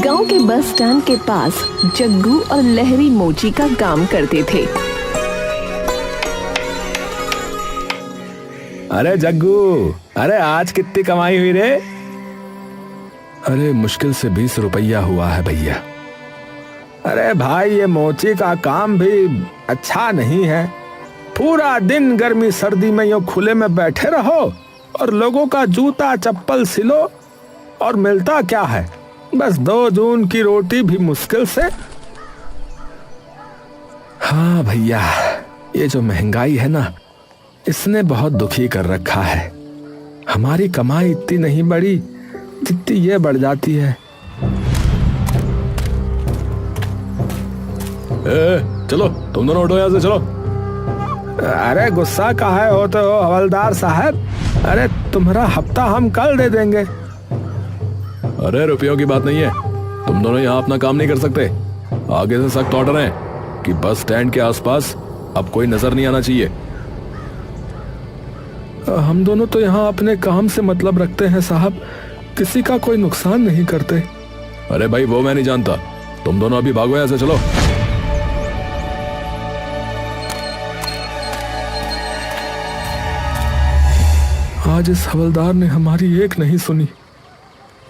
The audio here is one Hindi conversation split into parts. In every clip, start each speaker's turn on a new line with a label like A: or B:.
A: गांव के बस स्टैंड के पास जग्गू और लहरी मोची का काम करते थे।
B: अरे जग्गू, अरे आज कितनी कमाई हुई रे? अरे मुश्किल से 20 रुपया हुआ है भैया। अरे भाई ये मोची का काम भी अच्छा नहीं है। पूरा दिन गर्मी सर्दी में यूं खुले में बैठे रहो और लोगों का जूता चप्पल सिलो, और मिलता क्या है? बस 2 जून की रोटी भी मुश्किल से। हाँ भैया, ये जो महंगाई है ना, इसने बहुत दुखी कर रखा है। हमारी कमाई इतनी नहीं बढ़ी जितनी ये बढ़ जाती है। चलो तुम दोनों उठो, यहां से चलो। अरे गुस्सा काहे होते हो हवलदार साहब? अरे तुम्हारा हफ्ता हम कल दे देंगे। अरे रुपयों की बात नहीं है, तुम दोनों यहाँ अपना काम नहीं कर सकते। आगे से सख्त ऑर्डर है कि बस स्टैंड के आसपास अब कोई नजर नहीं आना चाहिए। हम दोनों तो यहाँ अपने काम से मतलब रखते हैं साहब, किसी का कोई नुकसान नहीं करते। अरे भाई वो मैं नहीं जानता, तुम दोनों अभी भागो यहाँ से, चलो। आज इस हवलदार ने हमारी एक नहीं सुनी।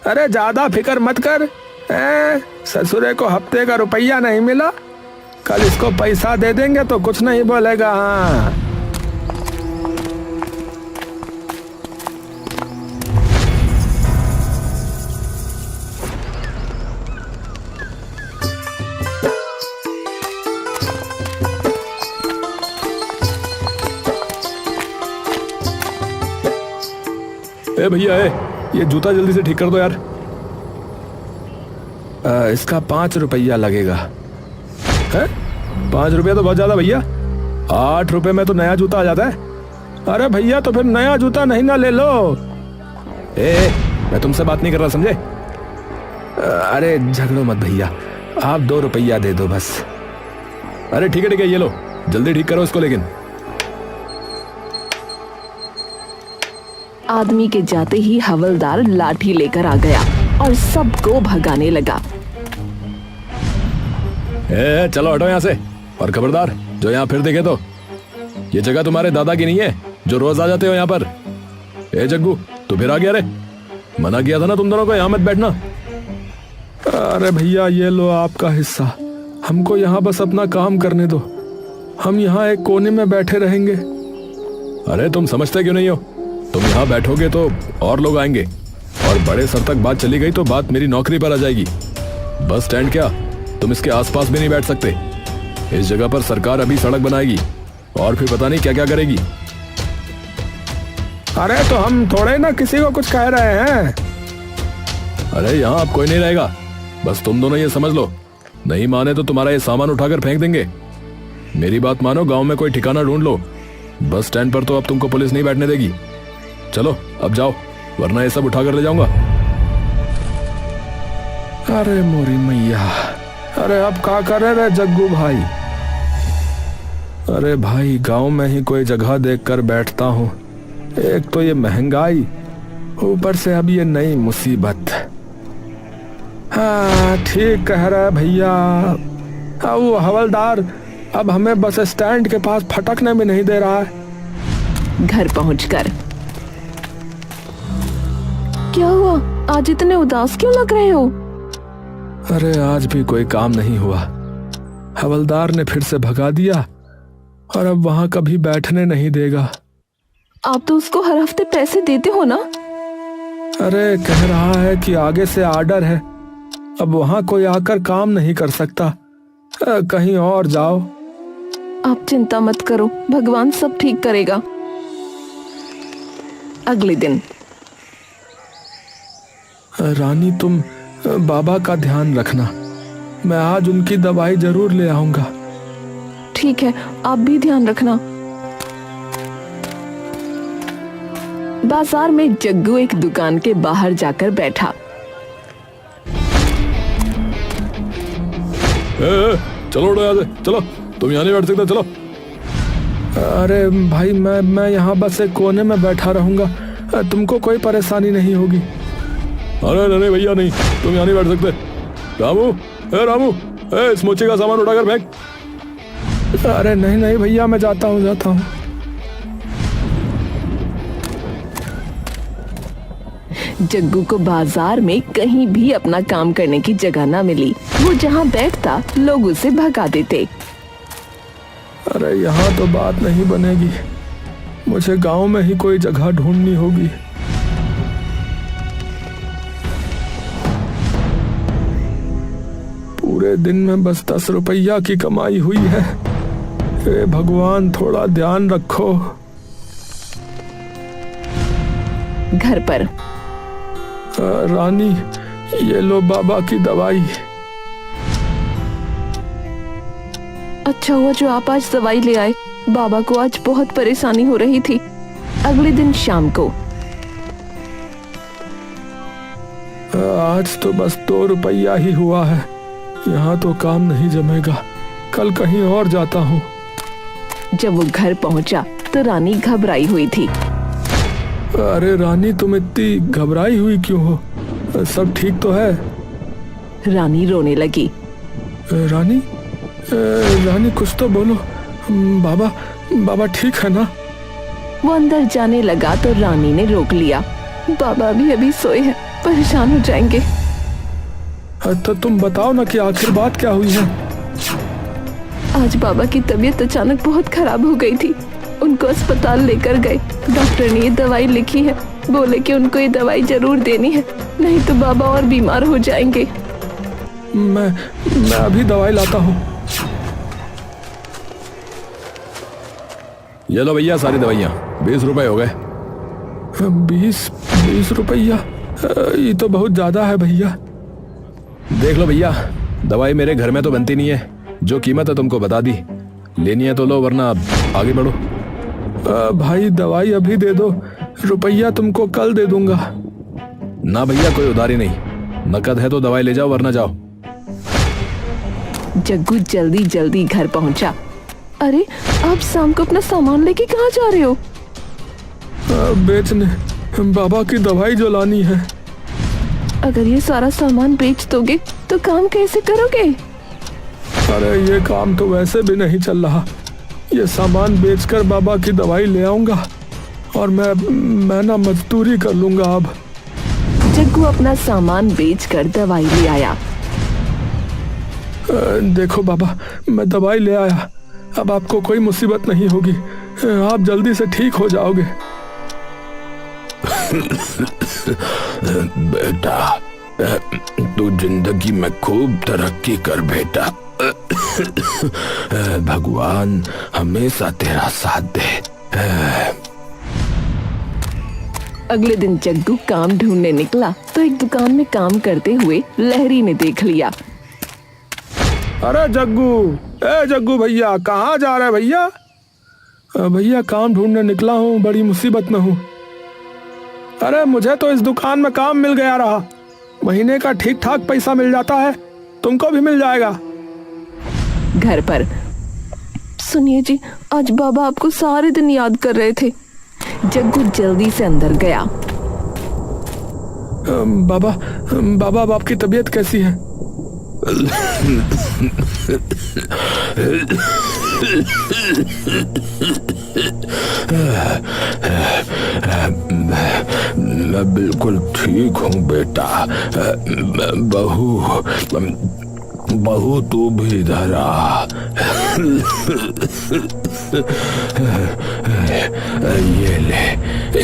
B: अरे ज्यादा फिक्र मत कर, ससुरे को हफ्ते का रुपया नहीं मिला, कल इसको पैसा दे देंगे तो कुछ नहीं बोलेगा। हाँ ए भैया, ये जूता जल्दी से ठीक कर दो यार। इसका 5 रुपया लगेगा। है? 5 रुपया तो बहुत ज्यादा भैया, 8 रुपए में तो नया जूता आ जाता है। अरे भैया तो फिर नया जूता नहीं ना ले लो। मैं तुमसे बात नहीं कर रहा, समझे? अरे झगड़ो मत भैया, आप 2 रुपया दे दो बस। अरे ठीक है, ये लो, जल्दी ठीक करो इसको। लेकिन
A: आदमी के जाते ही हवलदार लाठी लेकर आ गया और सबको भगाने लगा।
B: चलो हटो यहाँ से, और खबरदार जो यहाँ फिर देखे तो ये जगह तुम्हारे दादा की नहीं है जो रोज आ जाते हो यहाँ पर। जग्गू तू फिर आ गया रे, मना किया था ना तुम दोनों को यहाँ मत बैठना। अरे भैया ये लो आपका हिस्सा, हमको यहाँ बस अपना काम करने दो, हम यहाँ एक कोने में बैठे रहेंगे। अरे तुम समझते क्यों नहीं हो? तुम यहाँ बैठोगे तो और लोग आएंगे, और बड़े सर तक बात चली गई तो बात मेरी नौकरी पर आ जाएगी। बस स्टैंड क्या, तुम इसके आसपास भी नहीं बैठ सकते। इस जगह पर सरकार अभी सड़क बनाएगी और फिर पता नहीं क्या क्या करेगी। अरे तो हम थोड़े ना किसी को कुछ कह रहे हैं। अरे यहाँ अब कोई नहीं रहेगा, बस तुम दोनों ये समझ लो, नहीं माने तो तुम्हारा ये सामान उठाकर फेंक देंगे। मेरी बात मानो, गांव में कोई ठिकाना ढूंढ लो। बस स्टैंड पर तो अब तुमको पुलिस नहीं बैठने देगी। चलो अब जाओ, वरना ये सब उठाकर ले जाऊंगा। अरे मोरी मैया, अरे अब क्या करे रे जग्गू भाई? अरे भाई गांव में ही कोई जगह देखकर बैठता हूँ, एक तो ये महंगाई, ऊपर से अब ये नई मुसीबत। हाँ ठीक कह रहा है भैया, वो हवलदार अब हमें बस स्टैंड के पास फटकने भी नहीं दे रहा है।
A: घर पहुंचकर क्या हुआ, आज इतने उदास क्यों लग रहे हो?
B: अरे आज भी कोई काम नहीं हुआ, हवलदार ने फिर से भगा दिया और अब वहां कभी बैठने नहीं देगा।
A: आप तो उसको हर हफ्ते पैसे देते हो ना?
B: अरे कह रहा है कि आगे से आर्डर है, अब वहां कोई आकर काम नहीं कर सकता, कहीं और जाओ।
A: आप चिंता मत करो, भगवान सब ठीक करेगा। अगले दिन
B: रानी तुम बाबा का ध्यान रखना, मैं आज उनकी दवाई जरूर ले आऊंगा।
A: ठीक है, आप भी ध्यान रखना। बाजार में जग्गू एक दुकान के बाहर जाकर बैठा।
B: चलो उठो यहाँ से, चलो, तुम यहाँ नहीं बैठ सकते, चलो। अरे भाई मैं यहाँ बस एक कोने में बैठा रहूंगा, तुमको कोई परेशानी नहीं होगी। अरे नहीं भैया नहीं, तुम यहाँ नहीं बैठ सकते। रामू, रामू, इस मोची का सामान उठाकर फेंक।
C: अरे नहीं नहीं भैया, मैं जाता हूँ।
A: जग्गू को बाजार में कहीं भी अपना काम करने की जगह ना मिली। वो जहाँ बैठता लोग उसे भगा देते।
C: अरे यहाँ तो बात नहीं बनेगी, मुझे गांव में ही कोई जगह ढूंढनी होगी। पूरे दिन में बस 10 रुपया की कमाई हुई है। हे भगवान, थोड़ा ध्यान रखो।
A: घर पर
C: रानी, ये लो बाबा की दवाई।
A: अच्छा हुआ जो आप आज दवाई ले आए। बाबा को आज बहुत परेशानी हो रही थी। अगले दिन शाम को
C: आज तो बस 2 रुपया ही हुआ है, यहाँ तो काम नहीं जमेगा। कल कहीं और जाता हूँ।
A: जब वो घर पहुंचा तो रानी घबराई हुई थी।
C: अरे रानी, तुम इतनी घबराई हुई क्यों हो? सब ठीक तो है?
A: रानी रोने लगी।
C: रानी, रानी कुछ तो बोलो। बाबा ठीक है ना?
A: वो अंदर जाने लगा तो रानी ने रोक लिया। बाबा अभी सोए हैं, परेशान हो जाएंगे।
C: तो तुम बताओ ना कि आखिर बात क्या हुई है?
A: आज बाबा की तबीयत अचानक बहुत खराब हो गई थी। उनको अस्पताल लेकर गए। डॉक्टर ने ये दवाई लिखी है। बोले कि उनको ये दवाई जरूर देनी है, नहीं तो बाबा और बीमार हो जाएंगे।
C: मैं अभी दवाई लाता हूँ।
B: ये लो भैया सारी दवाइयाँ, 20 रुपए हो गए।
C: 20 रुपया? ये तो बहुत ज्यादा है भैया।
B: देख लो भैया, दवाई मेरे घर में तो बनती नहीं है। जो कीमत है तुमको बता दी, लेनी है तो लो, वरना आगे बढ़ो।
C: भाई दवाई अभी दे दो, रुपया तुमको कल दे दूंगा।
B: ना भैया, कोई उधारी नहीं, नकद है तो दवाई ले जाओ वरना जाओ।
A: जग्गू जल्दी जल्दी घर पहुंचा। अरे आप शाम को अपना सामान लेके कहाँ जा रहे हो?
C: बेचने, बाबा की दवाई जो लानी है।
A: अगर ये सारा सामान बेच दोगे तो काम कैसे करोगे?
C: अरे ये काम तो वैसे भी नहीं चल रहा। ये सामान बेचकर बाबा की दवाई ले आऊंगा और मैं ना मजदूरी कर लूंगा अब।
A: जग्गू अपना सामान बेचकर दवाई ले आया।
C: देखो बाबा, मैं दवाई ले आया। अब आपको कोई मुसीबत नहीं होगी, आप जल्दी से ठीक हो जाओगे।
D: बेटा, तू जिंदगी में खूब तरक्की कर बेटा। भगवान हमेशा तेरा साथ दे।
A: अगले दिन जग्गू काम ढूंढने निकला तो एक दुकान में काम करते हुए लहरी ने देख लिया।
C: अरे जग्गू भैया, कहाँ जा रहे भैया? भैया काम ढूंढने निकला हूँ, बड़ी मुसीबत में हूँ। अरे मुझे तो इस दुकान में काम मिल गया रहा, महीने का ठीक ठाक पैसा मिल जाता है, तुमको भी मिल जाएगा।
A: घर पर सुनिए जी, आज बाबा आपको सारे दिन याद कर रहे थे। जग्गू जल्दी से अंदर गया।
C: बाबा अब आपकी तबीयत कैसी है?
D: मैं बिल्कुल ठीक हूँ बेटा। बहू तू भी इधर आ।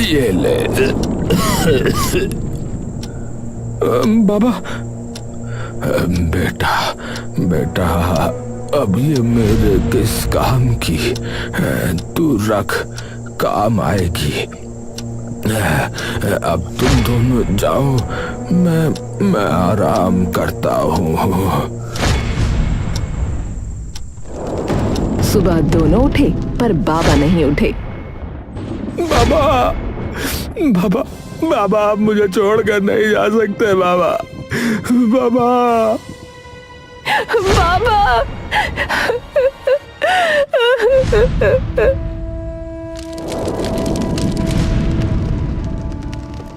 D: ये ले।
C: बाबा।
D: बेटा अब ये मेरे किस काम की? तू रख, काम आएगी। अब तुम दोनों जाओ, मैं आराम करता हूँ।
A: सुबह दोनों उठे पर बाबा नहीं उठे।
C: बाबा आप मुझे छोड़कर नहीं जा सकते बाबा।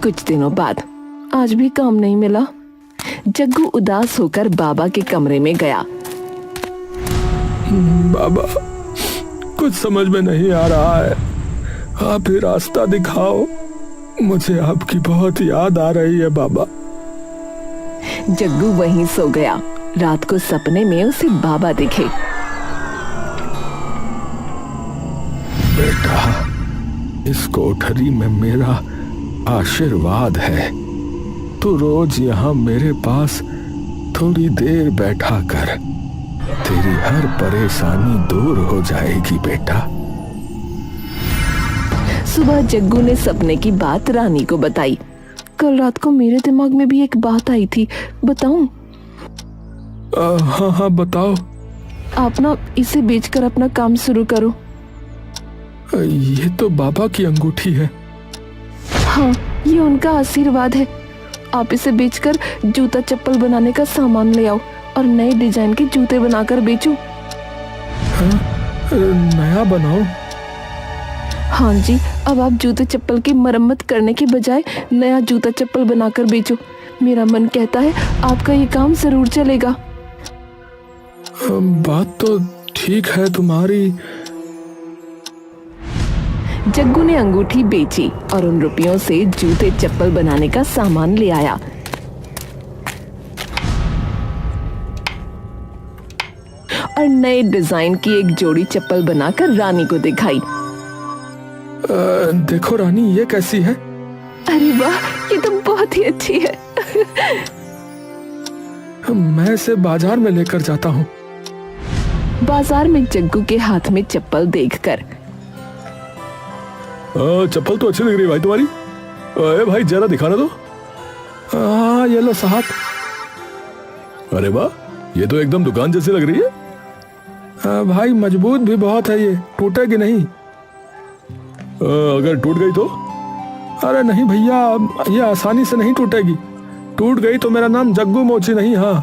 A: कुछ दिनों बाद आज भी काम नहीं मिला। जग्गू उदास होकर बाबा के कमरे में गया।
C: बाबा, कुछ समझ में नहीं आ रहा है, आप ही रास्ता दिखाओ, मुझे आपकी बहुत याद आ रही है बाबा।
A: जग्गू वहीं सो गया। रात को सपने में उसे बाबा दिखे।
D: बेटा, इस कोठरी में मेरा आशीर्वाद है। तू रोज यहाँ मेरे पास थोड़ी देर बैठा कर, तेरी हर परेशानी दूर हो जाएगी बेटा।
A: सुबह जग्गू ने सपने की बात रानी को बताई। कल रात को मेरे दिमाग में भी एक बात आई थी, बताऊं?
C: हाँ हाँ बताओ।
A: आप ना इसे बेचकर अपना काम शुरू करो।
C: ये तो बाबा की अंगूठी है।
A: हाँ, ये उनका आशीर्वाद है। आप इसे बेचकर जूता चप्पल बनाने का सामान ले आओ और नए डिजाइन के जूते बनाकर बेचो।
C: हाँ, नया बनाओ?
A: हाँ जी, अब आप जूते चप्पल की मरम्मत करने की बजाय नया जूता चप्पल बनाकर बेचो। मेरा मन कहता है आपका ये काम जरूर चलेगा।
C: बात तो ठीक है तुम्हारी।
A: जग्गू ने अंगूठी बेची और उन रुपयों से जूते चप्पल बनाने का सामान ले आया। और नए डिजाइन की एक जोड़ी चप्पल बनाकर रानी को दिखाई।
C: देखो रानी, ये कैसी है?
A: अरे वाह, ये तो बहुत ही अच्छी है।
C: मैं इसे बाजार में लेकर जाता हूँ।
A: बाजार में जग्गू के हाथ में चप्पल देखकर,
B: चप्पल तो अच्छी लग रही है भाई तुम्हारी। अरे भाई जरा दिखाना तो।
C: हाँ ये लो साहब।
B: अरे वाह, ये तो एकदम दुकान जैसी लग रही है।
C: भाई मजबूत भी बहुत है, ये टूटेगी नहीं।
B: अगर टूट गई तो?
C: अरे नहीं भैया, ये आसानी से नहीं टूटेगी। टूट गई तो मेरा नाम जग्गू मोची नहीं। हाँ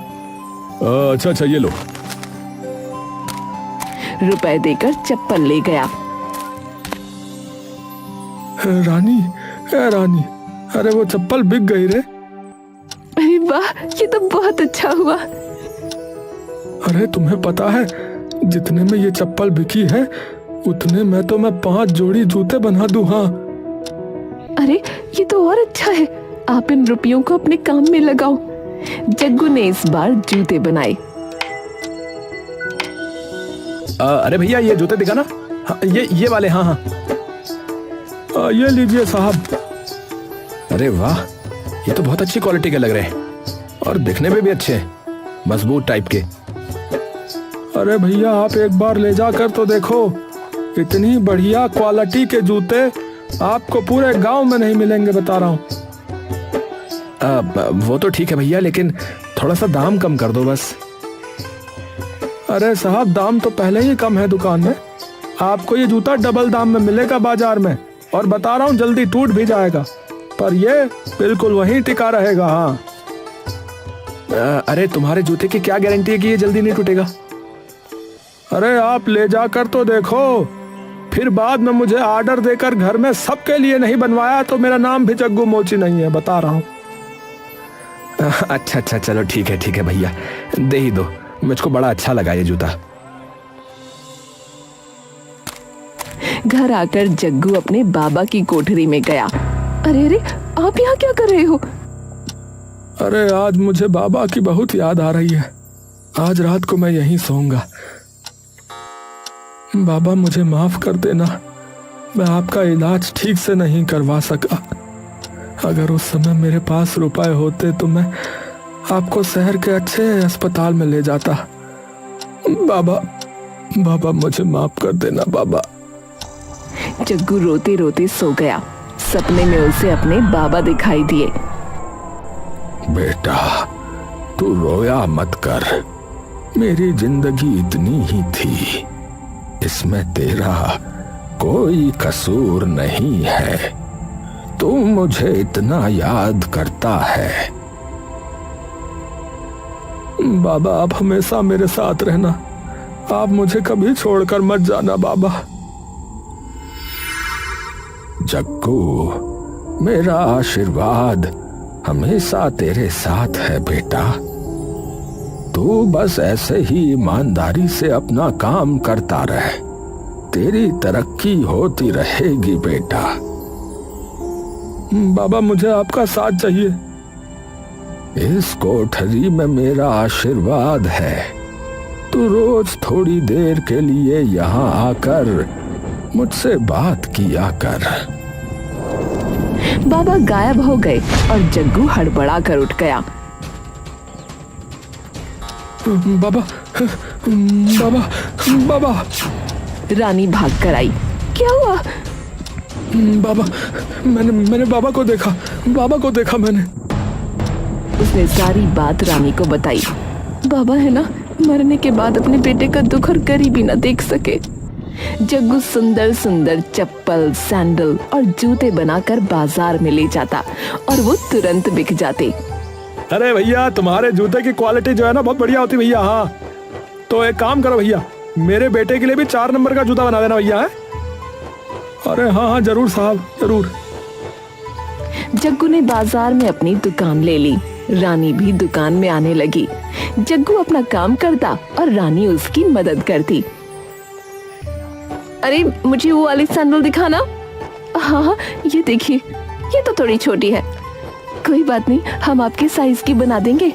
B: अच्छा अच्छा, ये लो।
A: रुपए देकर चप्पल ले गया।
C: रानी, रानी, अरे वो चप्पल बिक गई रे।
A: अरे वाह, ये तो बहुत अच्छा हुआ।
C: अरे तुम्हें पता है, जितने में ये चप्पल बिकी है उतने में तो मैं 5 जोड़ी जूते बना दूं। हाँ।
A: अरे ये तो और अच्छा है, आप इन रुपयों को अपने काम में लगाओ। जग्गू ने इस बार जूते बनाए।
B: अरे भैया, ये जूते दिखाना। हाँ, ये वाले। हाँ हाँ,
C: ये लीजिए साहब।
B: अरे वाह, ये तो बहुत अच्छी क्वालिटी के लग रहे हैं और दिखने में भी अच्छे हैं, मजबूत टाइप के।
C: अरे भैया, आप एक बार ले जाकर तो देखो, इतनी बढ़िया क्वालिटी के जूते आपको पूरे गांव में नहीं मिलेंगे, बता रहा हूँ।
B: वो तो ठीक है भैया, लेकिन थोड़ा सा दाम कम कर दो बस।
C: अरे साहब, दाम तो पहले ही कम है दुकान में। आपको ये जूता डबल दाम में मिलेगा बाजार में, और बता रहा हूँ जल्दी टूट भी जाएगा, पर ये बिल्कुल वहीं टिका रहेगा। हाँ।
B: अरे तुम्हारे जूते की क्या गारंटी है कि ये जल्दी नहीं टूटेगा?
C: अरे आप ले जाकर तो देखो, फिर बाद में मुझे ऑर्डर देकर घर में सबके लिए नहीं बनवाया तो मेरा नाम भी जग्गू मोची नहीं है, बता रहा हूँ।
B: अच्छा अच्छा, चलो ठीक है भैया, दे ही दो, मुझको बड़ा अच्छा लगा ये जूता।
A: घर आकर जग्गू अपने बाबा की कोठरी में गया। अरे अरे, आप यहाँ क्या कर रहे हो?
C: अरे आज मुझे बाबा की बहुत याद आ रही है। आज रात को मैं यहीं सोऊंगा। बाबा मुझे माफ कर देना, मैं आपका इलाज ठीक से नहीं करवा सका। अगर उस समय मेरे पास रुपए होते तो मैं आपको शहर के अच्छे अस्पताल में ले जाता। बाबा मुझे माफ कर देना बाबा।
A: जग्गू रोते रोते सो गया। सपने में उसे अपने बाबा दिखाई दिए।
D: बेटा, तू रोया मत कर, मेरी जिंदगी इतनी ही थी, इसमें तेरा कोई कसूर नहीं है। तू मुझे इतना याद करता है।
C: बाबा, आप हमेशा मेरे साथ रहना, आप मुझे कभी छोड़कर मत जाना बाबा।
D: जग्गू, मेरा आशीर्वाद हमेशा तेरे साथ है बेटा। तू बस ऐसे ही ईमानदारी से अपना काम करता रह, तेरी तरक्की होती रहेगी बेटा।
C: बाबा मुझे आपका साथ चाहिए।
D: इस कोठरी में मेरा आशीर्वाद है। तू रोज थोड़ी देर के लिए यहाँ आकर मुझसे बात किया कर।
A: बाबा गायब हो गए और जग्गू हड़बड़ा कर उठ गया।
C: बाबा बाबा बाबा।
A: रानी भाग कर आई। क्या हुआ?
C: बाबा मैंने बाबा को देखा, बाबा को देखा मैंने।
A: उसने सारी बात रानी को बताई। बाबा है ना, मरने के बाद अपने बेटे का दुख और गरीबी न देख सके। जग्गू सुंदर सुंदर चप्पल, सैंडल और जूते बनाकर बाजार में ले जाता और वो तुरंत बिक जाते।
C: अरे भैया तुम्हारे जूते की क्वालिटी जो है ना बहुत बढ़िया होती भैया। हाँ तो एक काम करो भैया, मेरे बेटे के लिए भी 4 नंबर का जूता बना देना भैया। है? अरे हाँ हाँ जरूर साहब जरूर।
A: जग्गू ने बाजार में अपनी दुकान ले ली। रानी भी दुकान में आने लगी। जग्गू अपना काम करता और रानी उसकी मदद करती। अरे मुझे वो वाली सैंडल दिखाना। हाँ हाँ ये देखिए, ये तो थोड़ी छोटी है। कोई बात नहीं, हम आपके साइज की बना देंगे।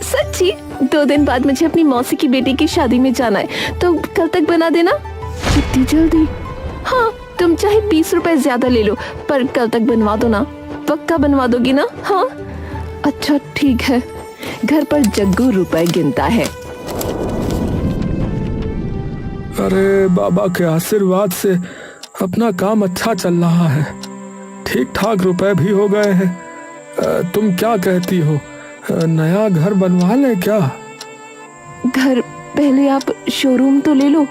A: सच्ची? 2 दिन बाद मुझे अपनी मौसी की बेटी की शादी में जाना है, तो कल तक बना देना। इतनी जल्दी? हाँ तुम चाहे 20 रुपए ज्यादा ले लो, पर कल तक बनवा दो ना। पक्का बनवा दोगी ना? हाँ अच्छा ठीक है। घर पर जग्गू रुपए गिनता है।
C: अरे बाबा के आशीर्वाद से अपना काम अच्छा चल रहा है, ठीक ठाक रुपए भी हो गए हैं। तुम क्या कहती हो, नया घर बनवा लें क्या?
A: घर पहले आप शोरूम तो ले लो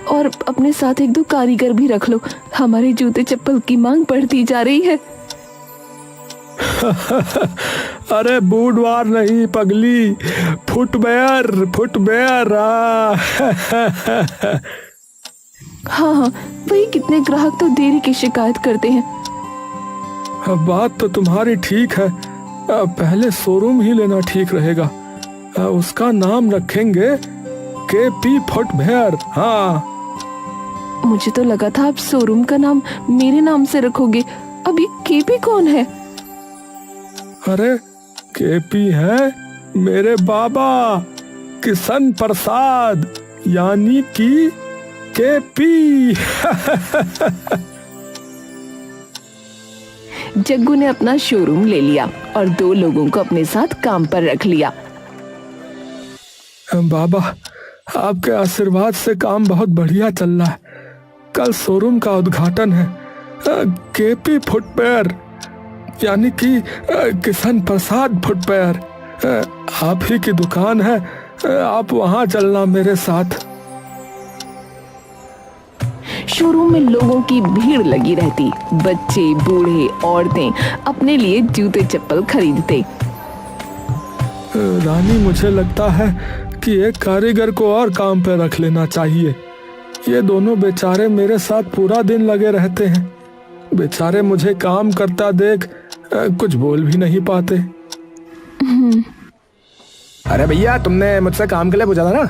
A: और अपने साथ 1-2 कारीगर भी रख लो। हमारे जूते चप्पल की मांग बढ़ती जा रही है।
C: अरे बूटवार नहीं पगली, फुटवेयर फुटवेयर।
A: हाँ हाँ वही, कितने ग्राहक तो देरी की शिकायत करते हैं।
C: बात तो तुम्हारी ठीक है, पहले शोरूम ही लेना ठीक रहेगा। उसका नाम रखेंगे KP फुटवेयर। हाँ
A: मुझे तो लगा था आप शोरूम का नाम मेरे नाम से रखोगे। अब ये KP कौन है?
C: अरे KP है मेरे बाबा किशन प्रसाद, यानी कि KP।
A: जग्गू ने अपना शोरूम ले लिया और 2 लोगों को अपने साथ काम पर रख लिया।
C: बाबा आपके आशीर्वाद से काम बहुत बढ़िया चल रहा है। कल शोरूम का उद्घाटन है। KP फुटवेयर यानी कि किशन प्रसाद फुटवेयर। आप ही की दुकान है, आप वहां चलना मेरे साथ।
A: शोरूम में लोगों की भीड़ लगी रहती। बच्चे, बूढ़े, औरतें अपने लिए जूते चप्पल खरीदते।
C: रानी मुझे लगता है कि एक कारीगर को और काम पे रख लेना चाहिए। ये दोनों बेचारे मेरे साथ पूरा दिन लगे रहते हैं। बेचारे मुझे काम करता देख कुछ बोल भी नहीं पाते।
B: अरे भैया तुमने मुझसे काम के लिए पूछा था ना?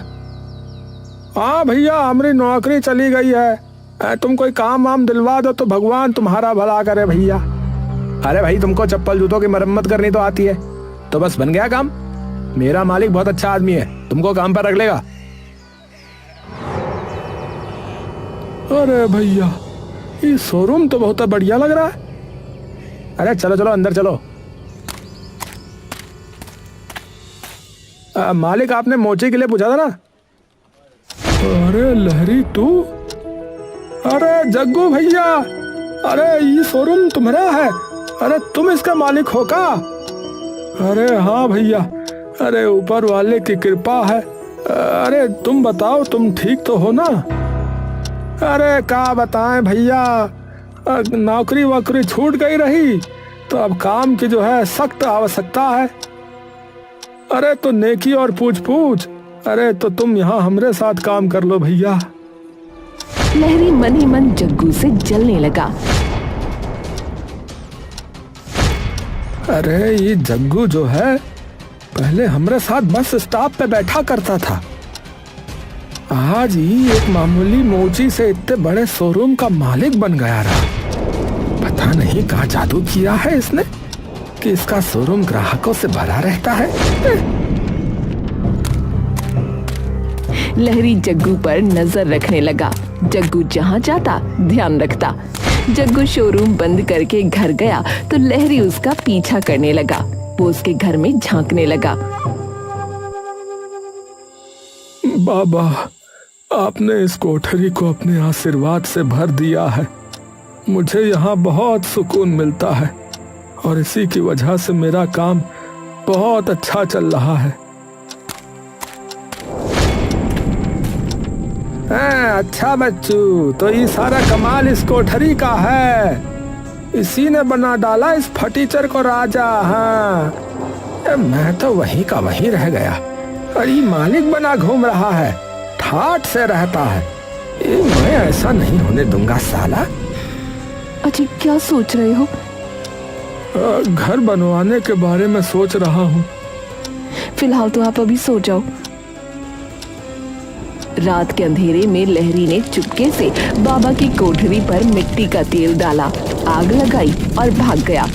C: हाँ भैया हमारी नौकरी चली गई है, तुम कोई काम वाम दिलवा दो तो भगवान तुम्हारा भला करे भैया।
B: अरे भाई तुमको चप्पल जूतों की मरम्मत करनी तो आती है, तो बस बन गया काम। मेरा मालिक बहुत अच्छा आदमी है, तुमको काम पर रख लेगा।
C: अरे भैया ये शोरूम तो बहुत बढ़िया लग रहा है।
B: अरे चलो चलो अंदर चलो।
C: मालिक आपने मोची के लिए पूछा था ना? अरे लहरी तू? अरे जग्गू भैया, अरे ये शोरूम तुम्हारा है? अरे तुम इसका मालिक हो का? अरे हाँ भैया, अरे ऊपर वाले की कृपा है। अरे तुम बताओ तुम ठीक तो हो ना? अरे क्या बताएं भैया, नौकरी वोकरी छूट गई रही तो अब काम की जो है सख्त आवश्यकता है। अरे तो नेकी और पूछ पूछ। अरे तो तुम यहाँ हमरे साथ काम कर लो भैया।
A: लहरी मन ही मन जग्गू से जलने लगा।
C: अरे ये जग्गू जो है पहले हमारे साथ बस स्टॉप पे बैठा करता था, आज ही एक मामूली मोची से इतने बड़े शोरूम का मालिक बन गया रहा। पता नहीं कहाँ जादू किया है इसने कि इसका शोरूम ग्राहकों से भरा रहता है।
A: लहरी जग्गू पर नजर रखने लगा। जग्गू जहाँ जाता ध्यान रखता। जग्गू शोरूम बंद करके घर गया तो लहरी उसका पीछा करने लगा। वो उसके घर में झांकने लगा।
C: बाबा, आपने इस कोठरी को अपने आशीर्वाद से भर दिया है। मुझे यहाँ बहुत सुकून मिलता है और इसी की वजह से मेरा काम बहुत अच्छा चल रहा है। अच्छा बच्चू, तो ये सारा कमाल इस कोठरी का है। इसी ने बना डाला इस फटीचर को राजा। हाँ, मैं तो वहीं का वहीं रह गया और ये मालिक बना घूम रहा है, ठाठ से रहता है। ये मैं ऐसा नहीं होने दूंगा साला।
A: अजी क्या सोच रहे हो?
C: घर बनवाने के बारे में सोच रहा हूँ।
A: फिलहाल तो आप अभी सो जाओ। रात के अंधेरे में लहरी ने चुपके से बाबा की कोठरी पर मिट्टी का तेल डाला, आग लगाई और भाग गया।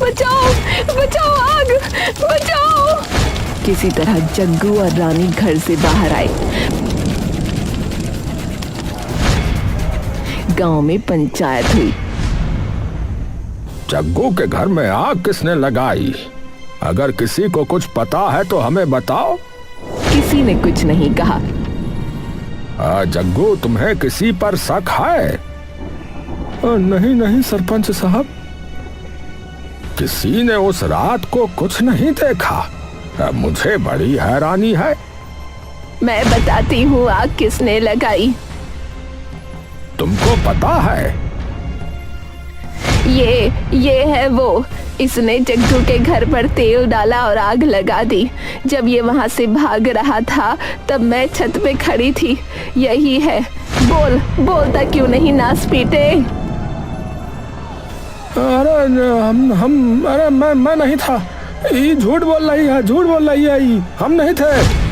A: बचाओ बचाओ, आग बचाओ! किसी तरह जग्गू और रानी घर से बाहर आए। गांव में पंचायत हुई।
D: जग्गू के घर में आग किसने लगाई? अगर किसी को कुछ पता है तो हमें बताओ।
A: किसी ने कुछ नहीं कहा।
D: जग्गू, तुम्हें किसी पर शक है?
C: नहीं नहीं सरपंच साहब।
D: किसी ने उस रात को कुछ नहीं देखा? मुझे बड़ी हैरानी है।
A: मैं बताती हूँ आग किसने लगाई।
D: तुमको पता है?
A: ये है वो। इसने जग्गू के घर पर तेल डाला और आग लगा दी। जब ये वहां से भाग रहा था तब मैं छत पे खड़ी थी। यही है। बोलता क्यों नहीं, नास पीटे।
C: अरे अरे मैं नहीं था। ये झूठ बोल रही है, झूठ बोल रही है। ये हम नहीं थे।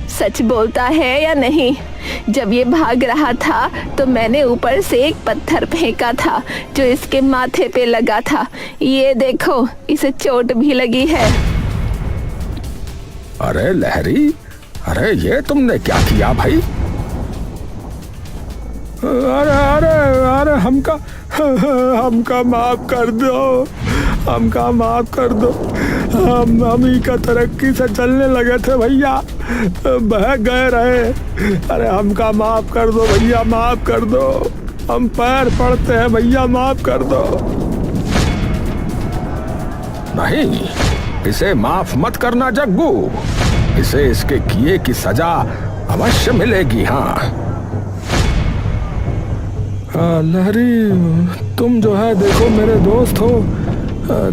A: सच बोलता है या नहीं? जब ये भाग रहा था तो मैंने ऊपर से एक पत्थर फेंका था जो इसके माथे पे लगा था। ये देखो, इसे चोट भी लगी है।
D: अरे लहरी, अरे ये तुमने क्या किया भाई?
C: अरे हमका माफ कर दो। हमका माफ कर दो। हम ही का तरक्की से चलने लगे थे भैया, बह गए रहे। अरे हमका माफ कर दो भैया, माफ कर दो। हम पैर पड़ते हैं भैया, माफ कर दो।
D: नहीं, इसे माफ मत करना जग्गू। इसे इसके किए की सजा अवश्य मिलेगी। हाँ
C: लहरी, तुम जो है देखो मेरे दोस्त हो।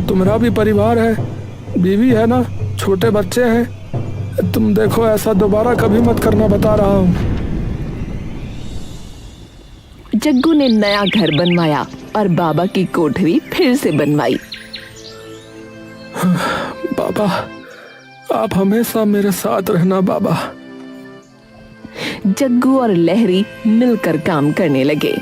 C: तुम्हारा भी परिवार है, बीवी है ना, छोटे बच्चे हैं। तुम देखो ऐसा दोबारा कभी मत करना, बता रहा हूँ।
A: जग्गू ने नया घर बनवाया और बाबा की कोठरी फिर से बनवाई।
C: बाबा, आप हमेशा मेरे साथ रहना बाबा।
A: जग्गू और लहरी मिलकर काम करने लगे।